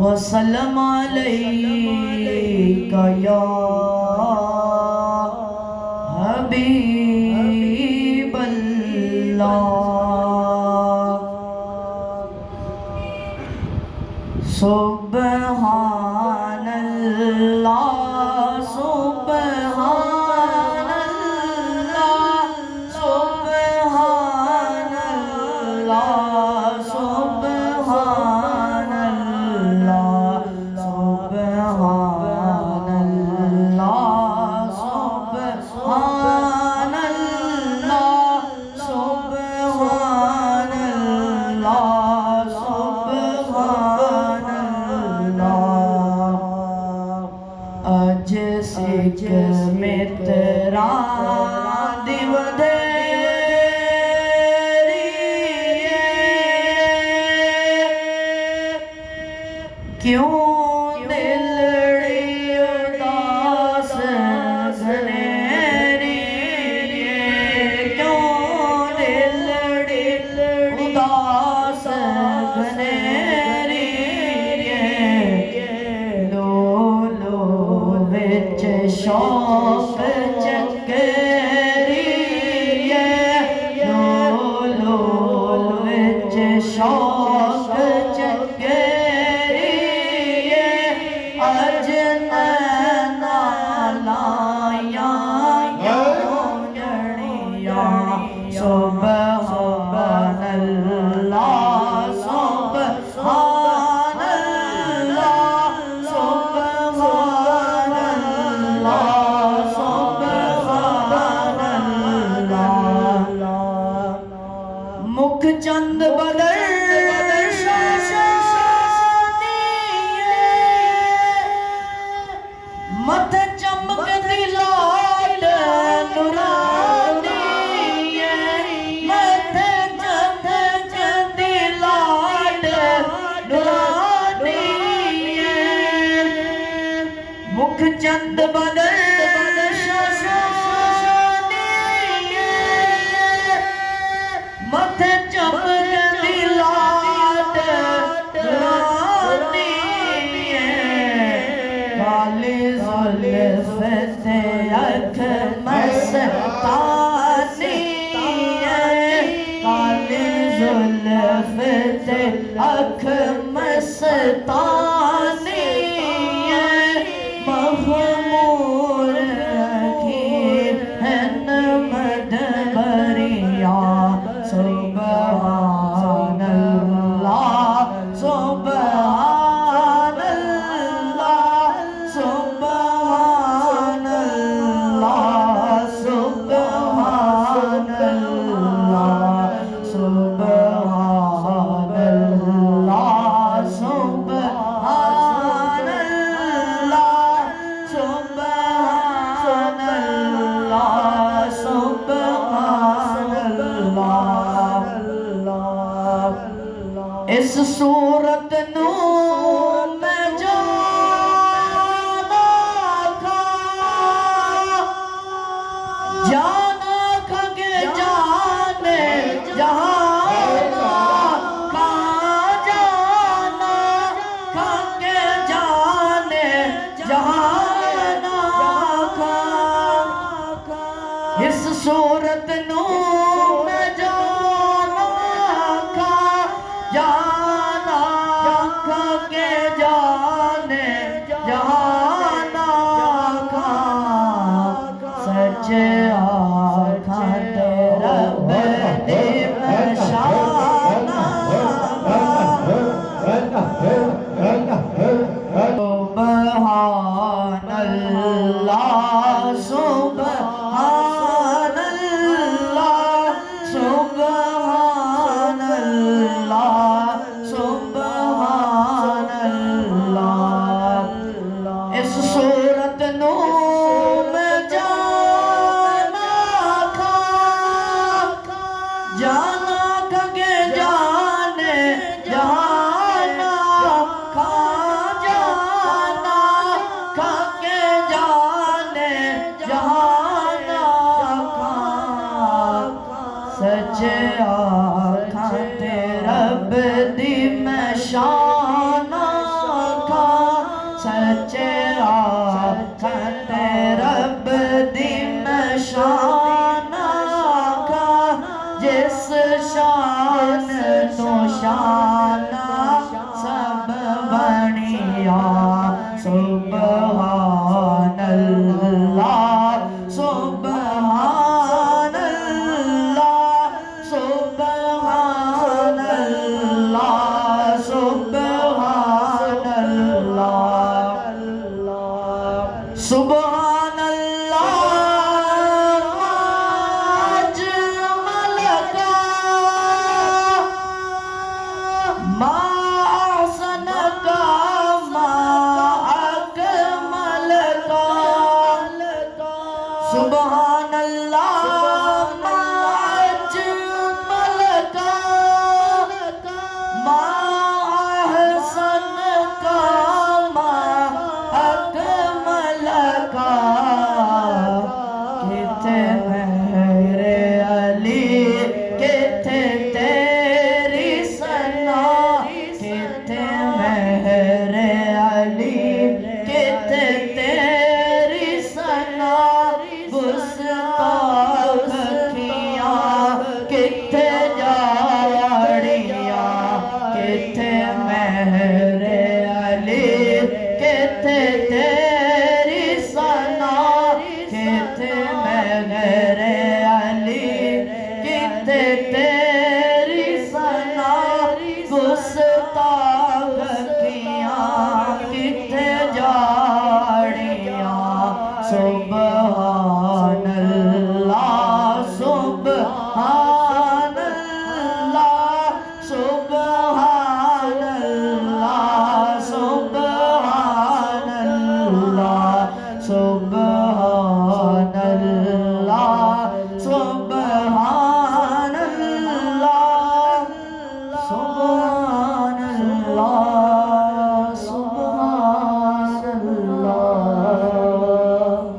वसल्लम अलैका या हबीबल्लाह। सुब्हानल्लाह सुब्हानल्लाह सुब्हानल्लाह सुब्हानल्लाह सुब्हानल्लाह सुब्हानल्लाह सुब्हानल्लाह सुब्हानल्लाह। अज सिख मित्रा क्यों दिलड़ी उदास घनेरी, क्यों दिलड़ी उदास घनेरी, लो लो विच शौक चकेरी, लो लो विच शौक चकेरी, अज नैना लायां जड़ियां। सुब्हानल्लाह सुब्हानल्लाह सुब्हानल्लाह सुब्हानल्लाह। मुख चंद बदर मत चमक दिलाट नुरानी, मत चमक दिलाट नुरानी, मुख चंद बदर मत चमक दिलाट नुरानी, काली जुल्फ से अख मस्तानी, काली जुल्फ से अख मस्तानी, महमूर रखी नमद बरिया। सुब्हानल्लाह सुब्हानल्लाह सुब्हानल्लाह सुब्हानल्लाह सुब्हानल्लाह सुब्हानल्लाह सुब्हानल्लाह सुब्हानल्लाह। इस सूरत नू मैं जाना खा, जाना खा के जाने जहाना खा, जाना खा के जाने जहाना खा। इस सूरत नू मैं जाना खा, जाना खा के जाने जहाना खा। सच आखा रब दे निशाना, सुब्हानल्लाह सुब्हानल्लाह सुब्हानल्लाह सुब्हानल्लाह। महर